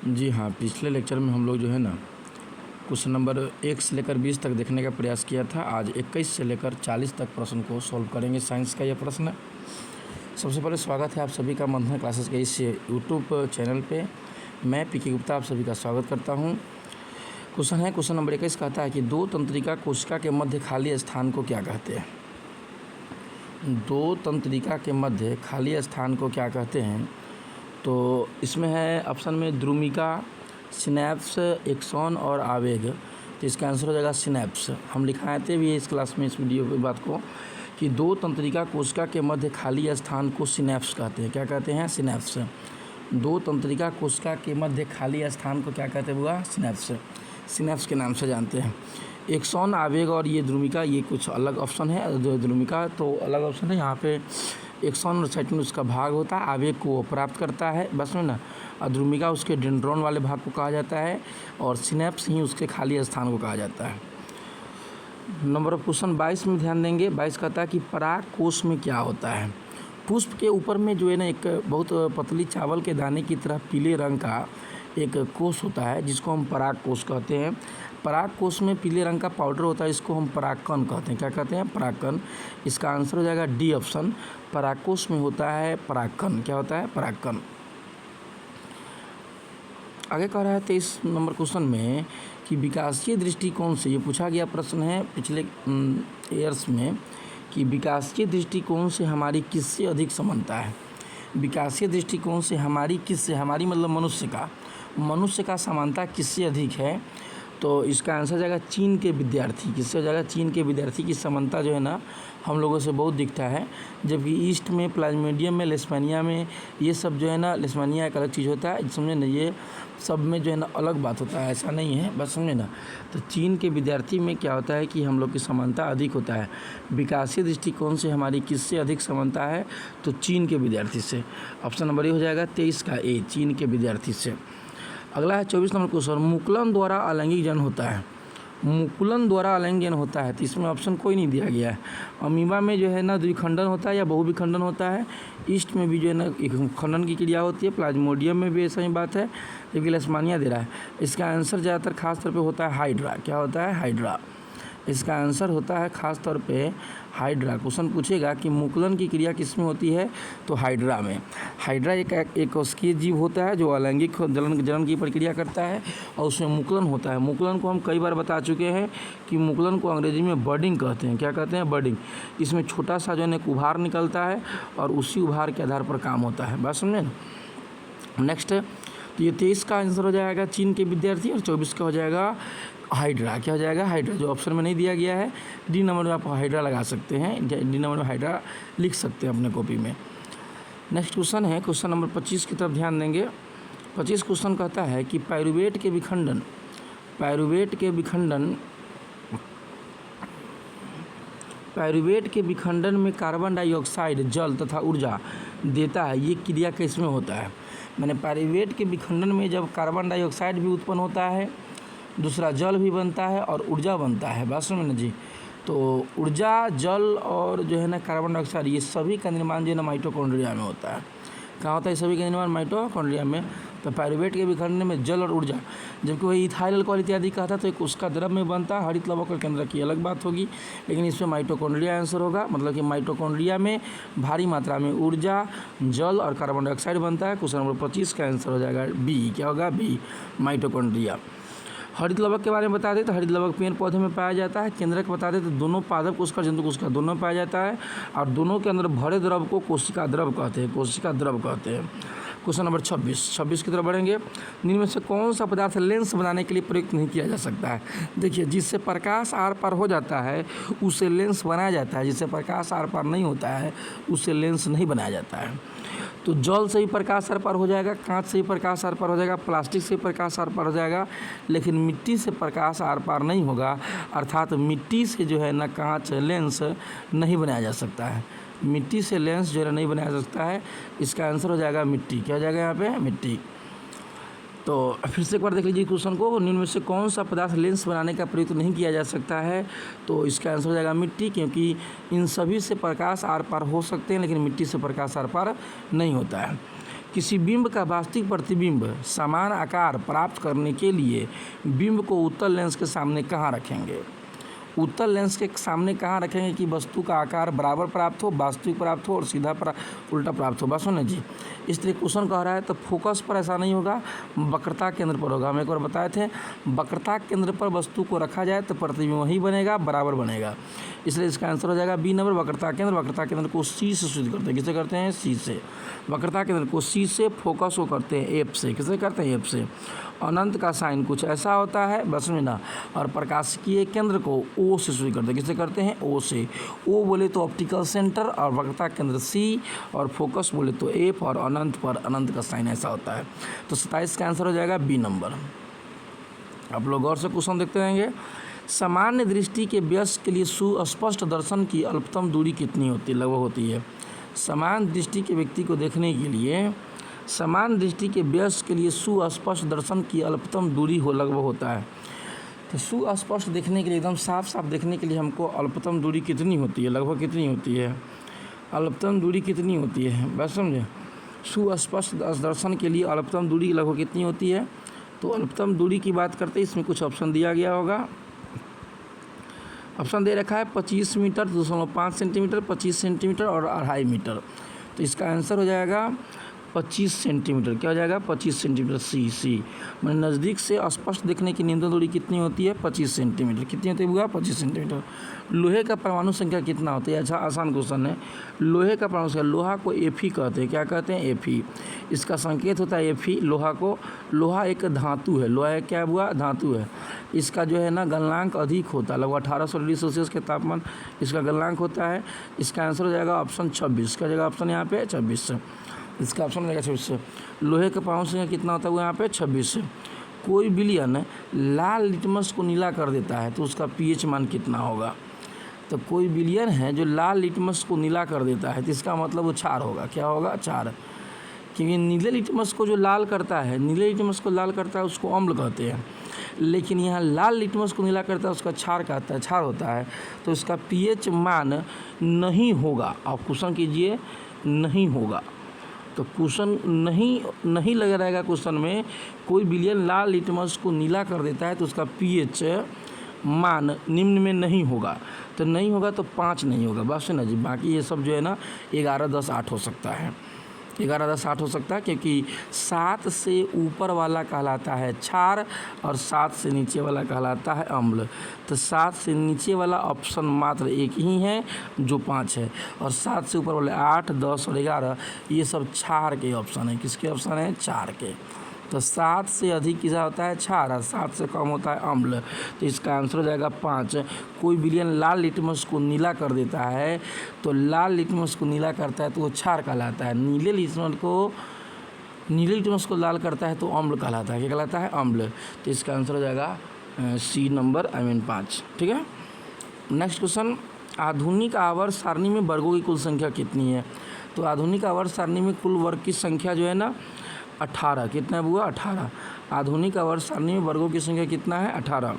जी हाँ, पिछले लेक्चर में हम लोग जो है ना क्वेश्चन नंबर 1 से लेकर 20 तक देखने का प्रयास किया था। आज 21 से लेकर 40 तक प्रश्न को सॉल्व करेंगे। साइंस का यह प्रश्न है। सबसे पहले स्वागत है आप सभी का मंथन क्लासेस के इस यूट्यूब चैनल पे। मैं पीके गुप्ता आप सभी का स्वागत करता हूँ। क्वेश्चन नंबर 21 कहता है कि दो तंत्रिका कोशिका के मध्य खाली स्थान को क्या कहते हैं। दो तंत्रिका के मध्य खाली स्थान को क्या कहते हैं। तो इसमें है ऑप्शन में द्रुमिका, सिनैप्स, एक्सॉन और आवेग। तो इसका आंसर हो जाएगा सिनैप्स। हम लिखाए थे भी इस क्लास में इस वीडियो की बात को कि दो तंत्रिका कोशिका के मध्य खाली स्थान को सिनैप्स कहते हैं। क्या कहते हैं? सिनैप्स। दो तंत्रिका कोशिका के मध्य खाली स्थान को क्या कहते हुआ? सिनैप्स। सिनैप्स के नाम से जानते हैं। एक्सॉन, आवेग और ये द्रुमिका, ये कुछ अलग ऑप्शन है। द्रुमिका तो अलग ऑप्शन है। यहाँ पे एक्सॉन और साइटोन उसका भाग होता है, आवेग को वो प्राप्त करता है, बस में ना। और द्रुमिका उसके डेंड्रॉन वाले भाग को कहा जाता है और सिनैप्स ही उसके खाली स्थान को कहा जाता है। नंबर ऑफ क्वेश्चन 22 में ध्यान देंगे। 22 कहता है कि पराग कोश में क्या होता है। पुष्प के ऊपर में जो है ना एक बहुत पतली चावल के दाने की तरह पीले रंग का एक कोश होता है जिसको हम पराग कोश कहते हैं। पराग कोश में पीले रंग का पाउडर होता है, इसको हम परागकण कहते हैं। क्या कहते हैं? परागकण। इसका आंसर हो जाएगा डी ऑप्शन। पराग कोश में होता है परागकण। क्या होता है? परागकण। आगे कह रहा है 23 नंबर क्वेश्चन में कि विकासीय दृष्टिकोण से, ये पूछा गया प्रश्न है पिछले ईयर्स में, कि विकासीय दृष्टिकोण से हमारी किससे अधिक समानता है। विकासीय दृष्टिकोण से हमारी किससे, हमारी मतलब मनुष्य का समानता किससे अधिक है। तो इसका आंसर जाएगा चीन के विद्यार्थी। किससे हो जाएगा? चीन के विद्यार्थी की समानता जो है ना हम लोगों से बहुत दिखता है, जबकि ईस्ट में, प्लाज्मोडियम में, लेशमानिया में ये सब जो है ना, लेशमानिया एक अलग चीज़ होता है, समझे ना। ये सब में जो है ना अलग बात होता है, ऐसा नहीं है, बस समझे ना। तो चीन के विद्यार्थी में क्या होता है कि हम लोग की समानता अधिक होता है। विकासीय दृष्टिकोण से हमारी किससे अधिक समानता है? तो चीन के विद्यार्थी से। ऑप्शन नंबर ये हो जाएगा 23 का ए, चीन के विद्यार्थी से। अगला है 24 नंबर क्वेश्चन। मुकुलन द्वारा अलैंगिक जनन होता है। मुकुलन द्वारा अलैंगिक जनन होता है, तो इसमें ऑप्शन कोई नहीं दिया गया है। अमीबा में जो है ना द्विखंडन होता है या बहुविखंडन होता है। ईस्ट में भी जो है ना एक खंडन की क्रिया होती है। प्लाज्मोडियम में भी ऐसा ही बात है, जबकि लेशमानिया दे रहा है। इसका आंसर ज़्यादातर खास तौर पे होता है हाइड्रा। क्या होता है? हाइड्रा। इसका आंसर होता है खास तौर पे हाइड्रा। क्वेश्चन पूछेगा कि मुकुलन की क्रिया किस में होती है, तो हाइड्रा में। हाइड्रा एक कोशिकीय जीव होता है जो अलैंगिक जनन की प्रक्रिया करता है और उसमें मुकुलन होता है। मुकुलन को हम कई बार बता चुके हैं कि मुकुलन को अंग्रेजी में बर्डिंग कहते हैं। क्या कहते हैं? बर्डिंग। इसमें छोटा सा जो है एक उभार निकलता है और उसी उभार के आधार पर काम होता है, बात समझे ना। नेक्स्ट, तो ये 23 का आंसर हो जाएगा चीन के विद्यार्थी और 24 का हो जाएगा हाइड्रा। क्या हो जाएगा? हाइड्रा। जो ऑप्शन में नहीं दिया गया है, डी नंबर में आप हाइड्रा लगा सकते हैं, डी नंबर में हाइड्रा लिख सकते हैं अपने कॉपी में। नेक्स्ट क्वेश्चन है क्वेश्चन नंबर 25 की तरफ ध्यान देंगे। 25 क्वेश्चन कहता है कि पाइरूवेट के विखंडन में कार्बन डाइऑक्साइड, जल तथा ऊर्जा देता है। ये क्रिया किसमें होता है? मैंने पाइरूवेट के विखंडन में जब कार्बन डाइऑक्साइड भी उत्पन्न होता है, दूसरा जल भी बनता है और ऊर्जा बनता है, बात समझ ना जी। तो ऊर्जा, जल और जो है ना कार्बन डाइऑक्साइड, ये सभी का निर्माण जो है ना माइटोकॉन्ड्रिया में होता है। कहाँ होता है सभी का निर्माण? माइटोकॉन्ड्रिया में। तो पाइरूवेट के विखंडन में जल और ऊर्जा, जबकि वही इथाइल अल्कोहल इत्यादि कहा था तो एक उसका द्रव में बनता है, हरित लवक और केंद्र की अलग बात होगी, लेकिन इसमें माइटोकॉन्ड्रिया आंसर होगा। मतलब कि माइटोकॉन्ड्रिया में भारी मात्रा में ऊर्जा, जल और कार्बन डाइऑक्साइड बनता है। क्वेश्चन नंबर 25 का आंसर हो जाएगा बी। क्या होगा? B, mitochondria. हरित लवक के बारे में बता दें तो हरित लवक पेड़ पौधे में पाया जाता है। केंद्रक बता दें तो दोनों पादप कोशिका, जंतु कोशिका दोनों में पाया जाता है और दोनों के अंदर भरे द्रव को कोशिका द्रव कहते हैं। क्वेश्चन नंबर 26 की तरफ बढ़ेंगे। निम्न में से कौन सा पदार्थ लेंस बनाने के लिए प्रयुक्त नहीं किया जा सकता है? देखिए, जिससे प्रकाश आर पार हो जाता है उसे लेंस बनाया जाता है, जिससे प्रकाश आर पार नहीं होता है उसे लेंस नहीं बनाया जाता है। तो जल से ही प्रकाश आर पार हो जाएगा, कांच से ही प्रकाश आर पार हो जाएगा, प्लास्टिक से प्रकाश आर पार हो जाएगा, लेकिन मिट्टी से प्रकाश आर पार नहीं होगा। अर्थात मिट्टी से जो है ना कांच, लेंस नहीं बनाया जा सकता है। मिट्टी से लेंस जो है नहीं बनाया जा सकता है। इसका आंसर हो जाएगा मिट्टी। क्या हो जाएगा यहाँ पे? मिट्टी। तो फिर से एक बार देख लीजिए क्वेश्चन को। निम्न में से कौन सा पदार्थ लेंस बनाने का प्रयुक्त नहीं किया जा सकता है? तो इसका आंसर हो जाएगा मिट्टी, क्योंकि इन सभी से प्रकाश आर पार हो सकते हैं लेकिन मिट्टी से प्रकाश आर पार नहीं होता है। किसी बिंब का वास्तविक प्रतिबिंब समान आकार प्राप्त करने के लिए बिंब को उत्तल लेंस के सामने कहाँ रखेंगे? उत्तल लेंस के सामने कहाँ रखेंगे कि वस्तु का आकार बराबर प्राप्त हो, वास्तविक प्राप्त हो और सीधा उल्टा प्राप्त हो। बस सुनिए जी, इस तरह क्वेश्चन कह रहा है तो फोकस पर ऐसा नहीं होगा, वक्रता केंद्र पर होगा। हम एक बार बताए थे, वक्रता केंद्र पर वस्तु को रखा जाए तो प्रतिबिंब वही बनेगा, बराबर बनेगा। इसलिए इसका आंसर हो जाएगा बी नंबर, वक्रता केंद्र। वक्रता केंद्र को सी से सूचित करते हैं। किसे करते हैं? सी से। वक्रता केंद्र को सी से, फोकस को करते हैं एफ से। किसे करते हैं? एफ से। अनंत का साइन कुछ ऐसा होता है, बस में ना। और प्रकाशिकीय केंद्र को ओ से सूचित करते हैं। किसे करते हैं? ओ से। ओ बोले तो ऑप्टिकल सेंटर, और वक्रता केंद्र सी, और फोकस बोले तो एफ, और अनंत पर अनंत का साइन ऐसा होता है। तो 27 का आंसर हो जाएगा बी नंबर। आप लोग गौर से क्वेश्चन देखते रहेंगे। सामान्य दृष्टि के वयस्क के लिए सुस्पष्ट दर्शन की अल्पतम दूरी कितनी होती है? लगभग होती है। समान दृष्टि के व्यक्ति को देखने के लिए, समान दृष्टि के वयस्क के लिए सुस्पष्ट दर्शन की अल्पतम दूरी लगभग होता है। तो सुस्पष्ट देखने के लिए, एकदम साफ साफ देखने के लिए हमको अल्पतम दूरी कितनी होती है? लगभग कितनी होती है? अल्पतम दूरी कितनी होती है? बस समझे, सुस्पष्ट दर्शन के लिए अल्पतम दूरी लगभग कितनी होती है? तो अल्पतम दूरी की बात करते हैं, इसमें कुछ ऑप्शन दिया गया होगा। ऑप्शन दे रखा है 25 मीटर, 2.5 सेंटीमीटर, 25 सेंटीमीटर और 2.5 मीटर। तो इसका आंसर हो जाएगा 25 सेंटीमीटर। क्या हो जाएगा? 25 सेंटीमीटर। सी मैंने नज़दीक से स्पष्ट देखने की न्यूनतम दूरी कितनी होती है? 25 सेंटीमीटर। कितनी होती है? 25 सेंटीमीटर। लोहे का परमाणु संख्या कितना होता है? अच्छा, आसान क्वेश्चन है। लोहे का परमाणु संख्या, लोहा को एफ ही कहते हैं। क्या कहते हैं? एफ ही। इसका संकेत होता है एफ ही। लोहा को, लोहा एक धातु है। लोहा एक क्या हुआ? धातु है। इसका जो है ना गलनांक अधिक होता है, लगभग 1800 डिग्री सेल्सियस के तापमान इसका गलनांक होता है। इसका आंसर हो जाएगा ऑप्शन 26। क्या जगह ऑप्शन यहाँ पे 26 से। इसका ऑप्शन रहेगा 26 से। लोहे का परमाणु संख्या कितना होता है? वो यहाँ पे 26 से। कोई विलयन लाल लिटमस को नीला कर देता है तो उसका पीएच मान कितना होगा? तो कोई विलयन है जो लाल लिटमस को नीला कर देता है तो इसका मतलब वो क्षार होगा। क्या होगा? क्षार। क्योंकि नीले लिटमस को जो लाल करता है, नीले लिटमस को लाल करता है उसको अम्ल कहते हैं, लेकिन यहाँ लाल लिटमस को नीला करता है उसका क्षार कहता है, क्षार होता है। तो इसका पीएच मान नहीं होगा। आप क्वेश्चन कीजिए, नहीं होगा। तो क्वेश्चन नहीं लगा रहेगा क्वेश्चन में। कोई विलयन लाल लिटमस को नीला कर देता है तो उसका पीएच मान निम्न में नहीं होगा। तो नहीं होगा तो 5 नहीं होगा। बस ना जी, बाकी ये सब जो है ना 11, 10, 8 हो सकता है। 11, 10, 8 हो सकता है, क्योंकि 7 से ऊपर वाला कहलाता है क्षार और 7 से नीचे वाला कहलाता है अम्ल। तो 7 से नीचे वाला ऑप्शन मात्र एक ही है जो 5 है, और 7 से ऊपर वाले 8, 10 और 11 ये सब क्षार के ऑप्शन है। किसके ऑप्शन है? क्षार के। तो 7 से अधिक किसा होता है? क्षार, और 7 से कम होता है अम्ल। तो इसका आंसर हो जाएगा 5। कोई विलयन लाल लिटमस को नीला कर देता है तो लाल लिटमस को नीला करता है तो वो क्षार कहलाता है। नीले लिटमस को लाल करता है तो अम्ल कहलाता है। क्या कहलाता है? अम्ल। तो इसका आंसर हो जाएगा सी नंबर, 5। ठीक है। नेक्स्ट क्वेश्चन, आधुनिक आवर्त सारणी में वर्गों की कुल संख्या कितनी है? तो आधुनिक आवर्त सारणी में कुल वर्ग की संख्या जो है ना 18। कितना हुआ? 18। आधुनिक आवर्त सारणी में वर्गों की संख्या कितना है? 18।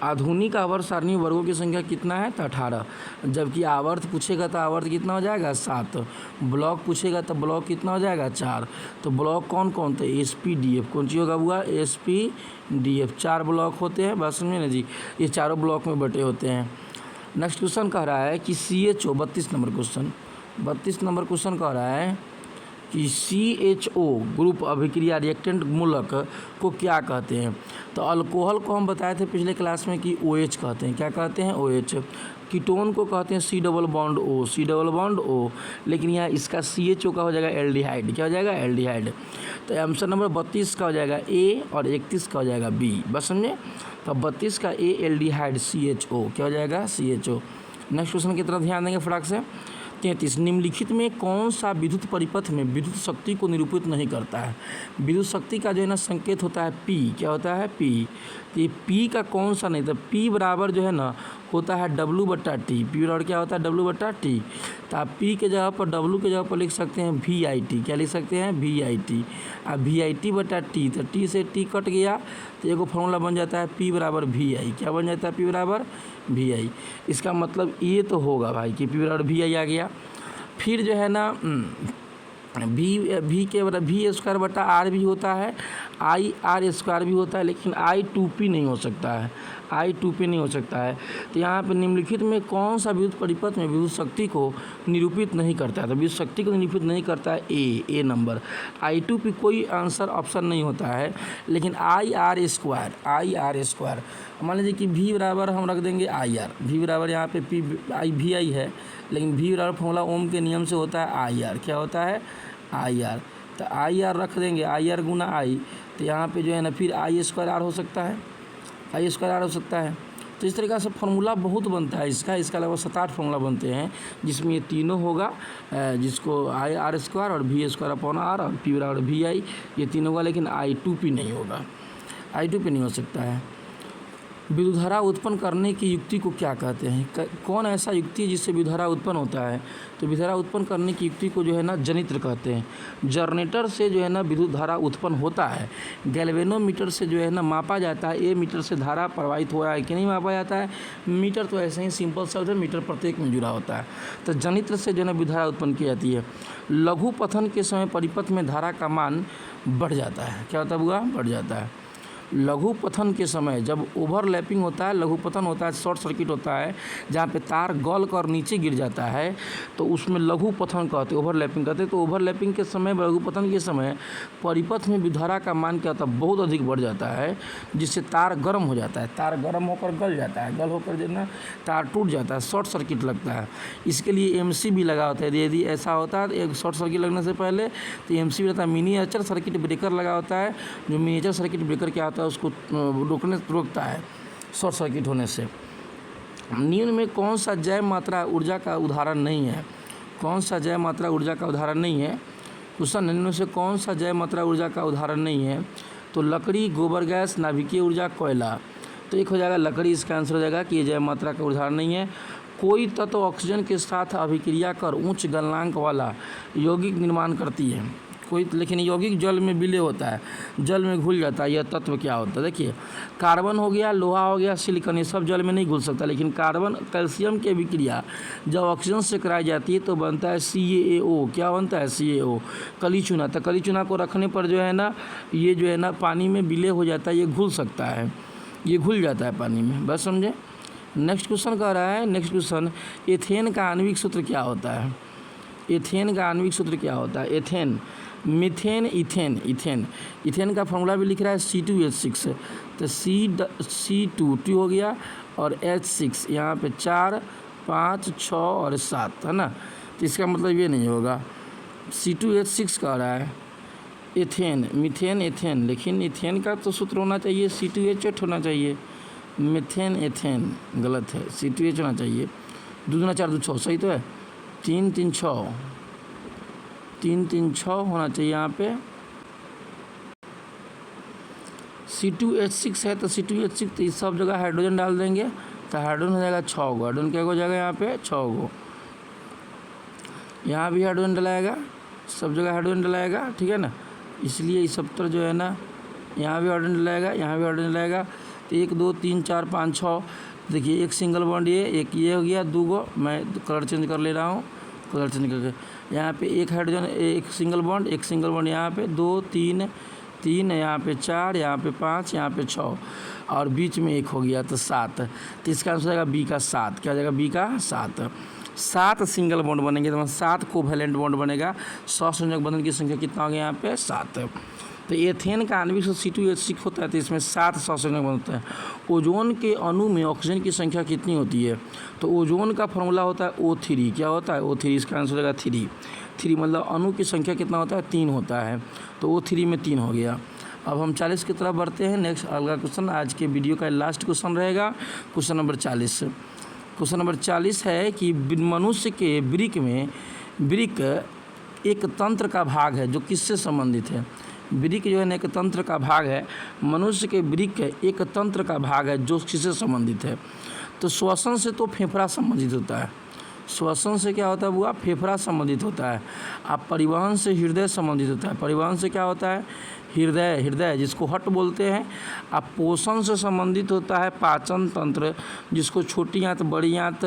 आधुनिक आवर्त सारणी में वर्गों की संख्या कितना है? तो 18। जबकि आवर्त पूछेगा तो आवर्त कितना हो जाएगा? 7। ब्लॉक पूछेगा तो ब्लॉक कितना हो जाएगा? 4। तो ब्लॉक कौन कौन थे? SPDF। कौन सी होगा? हुआ SPDF। 4 ब्लॉक होते हैं। बस समझे ना जी, ये चारों ब्लॉक में बटे होते हैं। नेक्स्ट क्वेश्चन कह रहा है कि CHO, 32 number question, 32 number question कह रहा है कि CHO ग्रुप अभिक्रिया रिएक्टेंट मूलक को क्या कहते हैं? तो अल्कोहल को हम बताए थे पिछले क्लास में कि OH कहते हैं। क्या कहते हैं? OH। कीटोन को कहते हैं C डबल बॉन्ड O। लेकिन यहाँ इसका CHO का हो जाएगा एल्डिहाइड। क्या हो जाएगा? एल्डिहाइड। तो आंसर नंबर 32 का हो जाएगा A और 31 का हो जाएगा B। बस समझे। तो 32 का A एल्डिहाइड CHO। क्या हो जाएगा? CHO। नेक्स्ट क्वेश्चन की तरफ ध्यान देंगे फटाक से। 33, निम्नलिखित में कौन सा विद्युत परिपथ में विद्युत शक्ति को निरूपित नहीं करता है? विद्युत शक्ति का जो है ना संकेत होता है P। क्या होता है? P। तो ये P का कौन सा नहीं? तो P बराबर जो है ना होता है W/T। P बराबर क्या होता है? W/T। तो आप P के जगह पर W के जगह पर लिख सकते हैं VIT। क्या लिख सकते हैं? VIT। अब VIT/T, तो T से T कट गया तो एगो फॉर्मूला बन जाता है P बराबर VI। क्या बन जाता है? P बराबर VI। इसका मतलब ये तो होगा भाई कि P बराबर VI आ गया। फिर जो है ना भी के बराबर भी स्क्वायर बटा आर भी होता है, आई आर स्क्वायर भी होता है, लेकिन आई 2p नहीं हो सकता है, आई 2p नहीं हो सकता है। तो यहाँ पे निम्नलिखित में कौन सा विद्युत परिपथ में विद्युत शक्ति को निरूपित नहीं करता है? तो विद्युत शक्ति को निरूपित नहीं करता है ए नंबर। आई 2p कोई आंसर ऑप्शन नहीं होता है, लेकिन आई आर स्क्वायर मान लीजिए कि v बराबर हम रख देंगे आई आर, वी बराबर यहाँ पे पी आई वी आई है, लेकिन v बराबर फॉर्मूला ओम के नियम से होता है आई आर। क्या होता है? I R. तो आई आर रख देंगे, आई आर गुना आई, तो यहाँ पे जो है ना फिर आई स्क्वायर आर हो सकता है, आई स्क्वायर आर हो सकता है। तो इस तरीक़ा से फार्मूला बहुत बनता है इसका अलावा 7-8 फार्मूला बनते हैं, जिसमें ये तीनों होगा, जिसको आई आर स्क्वायर और वी स्क्वायर अपॉन आर और पी बराबर वी आई, ये तीन होगा, लेकिन आई 2p नहीं होगा, आई 2p नहीं हो सकता है। विद्युत धारा उत्पन्न करने की युक्ति को क्या कहते हैं? कौन ऐसा युक्ति है जिससे विद्युत धारा उत्पन्न होता है? तो विद्युत धारा उत्पन्न करने की युक्ति को जो है ना जनित्र कहते हैं। जनरेटर से जो है ना विद्युत धारा उत्पन्न होता है, गैल्वेनोमीटर से जो है ना मापा जाता है, ए मीटर से धारा प्रवाहित हो रहा है कि नहीं मापा जाता है। मीटर तो ऐसे ही सिंपल शब्द है, मीटर प्रत्येक में जुड़ा होता है। तो जनित्र से जो है ना विद्युत धारा उत्पन्न की जाती है। लघु पथन के समय परिपथ में धारा का मान बढ़ जाता है। क्या होता हुआ? बढ़ जाता है। लघु पथन के समय जब ओवरलैपिंग होता है, लघु पथन होता है, शॉर्ट सर्किट होता है, जहाँ पे तार गल कर नीचे गिर जाता है, तो उसमें लघु पथन कहते हैं, ओवरलैपिंग कहते हैं। तो ओवरलैपिंग के समय, लघु पथन के समय परिपथ में विद्युत धारा का मान क्या होता है? बहुत अधिक बढ़ जाता है, जिससे तार गर्म हो जाता है, तार गर्म होकर गल जाता है, गल होकर जो ना तार टूट जाता है, शॉर्ट सर्किट लगता है। इसके लिए MC भी लगा होता है। यदि ऐसा होता है एक शॉर्ट सर्किट लगने से पहले, तो MC भी रहता है। मिनिएचर सर्किट ब्रेकर लगा होता है, जो मिनिएचर सर्किट ब्रेकर क्या होता है उसको रोकता है शॉर्ट सर्किट होने से। निम्न में कौन सा जैव मात्रा ऊर्जा का उदाहरण नहीं है? कौन सा जैव मात्रा ऊर्जा का उदाहरण नहीं है? क्वेश्चन निम्न में से कौन सा जैव मात्रा ऊर्जा का उदाहरण नहीं है? तो लकड़ी, गोबर गैस, नाभिकीय ऊर्जा, कोयला। तो एक हो जाएगा लकड़ी, इसका आंसर हो जाएगा कि ये जैव मात्रा का उदाहरण नहीं है। कोई तत्व ऑक्सीजन के साथ अभिक्रिया कर उच्च गलनांक वाला यौगिक निर्माण करती है, कोई, लेकिन यौगिक जल में विलय होता है, जल में घुल जाता है। यह तत्व क्या होता है? देखिए, कार्बन हो गया, लोहा हो गया, सिलिकॉन, ये सब जल में नहीं घुल सकता, लेकिन कार्बन कैल्शियम की अभिक्रिया जब ऑक्सीजन से कराई जाती है तो बनता है CaO। क्या बनता है? CaO। कली चूना, तो कली चूना को रखने पर जो है ना ये जो है ना पानी में विलय हो जाता है, ये घुल सकता है, ये घुल जाता है पानी में। बस समझे? नेक्स्ट क्वेश्चन कह रहा है, नेक्स्ट क्वेश्चन, एथेन का आणविक सूत्र क्या होता है? एथेन का आणविक सूत्र क्या होता है? Ethane, methane, ethane. इथेन का फॉर्मूला भी लिख रहा है C2H6, तो C2 हो गया और H6, यहाँ पे 4, 5, 6 और 7 है ना। तो इसका मतलब ये नहीं होगा, C2H6 कह रहा है। एथेन, मीथेन, एथेन, लेकिन इथेन का तो सूत्र होना चाहिए C2H8 होना चाहिए। मीथेन, एथेन गलत है, C2H होना चाहिए। 2 दूना 4 2 6 सही तो है। 3 3 6 3 3 6 होना चाहिए यहाँ पे। C2H6 है तो C2H6, तो इस सब जगह हाइड्रोजन डाल देंगे तो हाइड्रोजन हो जाएगा 6 गो। हाइड्रोजन क्या हो जाएगा यहाँ पे? 6 गो। यहाँ भी हाइड्रोजन डलाएगा, सब जगह हाइड्रोजन डलाएगा, ठीक है ना। इसलिए इस सब तरह जो है ना यहाँ भी हाइड्रोजन डलाएगा, यहाँ भी हाइड्रोजन डलाएगा। तो 1 2 3 4 5 6, देखिए एक सिंगल बॉन्ड, एक ये हो गया, 2 गो। मैं कलर चेंज कर ले रहा हूँ, कलर चेंज करके यहाँ पे एक हाइड्रोजन, एक सिंगल बॉन्ड, एक सिंगल बॉन्ड यहाँ पे 2 3 3, यहाँ पे 4, यहाँ पे 5, यहाँ पे 6 और बीच में 1 हो गया तो 7। तो इसका आंसर हो जाएगा B का 7। क्या हो जाएगा? B का 7। 7 सिंगल बॉन्ड बनेंगे तो 7 कोवैलेंट बॉन्ड बनेगा। सहसंयोजक बंधन की संख्या कितना हो गया यहाँ पे? 7। तो एथेन का आणविक सूत्र C2H6 होता है, तो इसमें 7 सहसंयोजक बनता है। ओजोन के अणु में ऑक्सीजन की संख्या कितनी होती है? तो ओजोन का फॉर्मूला होता है O3। क्या होता है? O3। इसका आंसर हो जाएगा 3 मतलब अणु की संख्या कितना होता है? 3 होता है, तो O3 में 3 हो गया। अब हम 40 की तरफ बढ़ते हैं। नेक्स्ट अगला क्वेश्चन, आज के वीडियो का लास्ट क्वेश्चन रहेगा, क्वेश्चन नंबर 40। क्वेश्चन नंबर 40 है कि मनुष्य के वृक्क एक तंत्र का भाग है जो किससे संबंधित है? वृक्क जो है ना एक तंत्र का भाग है। मनुष्य के वृक्क एक तंत्र का भाग है जो किससे संबंधित है? तो श्वसन से तो फेफड़ा संबंधित होता है, श्वसन से क्या होता है बुआ, फेफड़ा संबंधित होता है। अब परिवहन से हृदय संबंधित होता है। परिवहन से क्या होता है, हृदय जिसको हट बोलते हैं। अब पोषण से संबंधित होता है पाचन तंत्र, जिसको छोटी आंत, बड़ी आंत,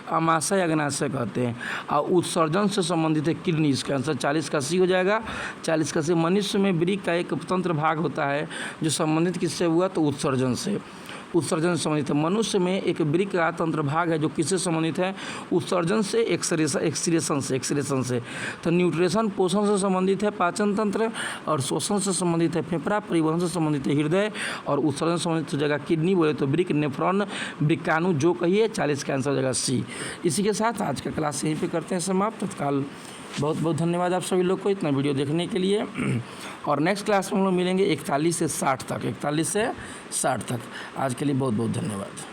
आमाशय, अग्नाशय कहते हैं। और उत्सर्जन से संबंधित है किडनी। इसका आंसर 40 का सी हो जाएगा। 40 का सी। मनुष्य में वृक्क का एक तंत्र भाग होता है जो संबंधित किससे हुआ, तो उत्सर्जन से संबंधित है। मनुष्य में एक वृक्क का तंत्र भाग है जो किससे संबंधित है, उत्सर्जन से, एक्सक्रीशन से। तो न्यूट्रिशन पोषण से संबंधित है पाचन तंत्र, और शोषण से संबंधित है फेफड़ा, परिवहन से संबंधित है हृदय, और उत्सर्जन से संबंधित हो जाएगा किडनी। बोले तो वृक्क, नेफ्रॉन, वृक्काणु, जो कहिए। 40 का आंसर हो जाएगा सी। इसी के साथ आज का क्लास यहीं पे करते हैं समाप्त। तत्काल बहुत बहुत धन्यवाद आप सभी लोग को इतना वीडियो देखने के लिए। और नेक्स्ट क्लास में हम लोग मिलेंगे 41 से 60 तक। आज के लिए बहुत बहुत धन्यवाद।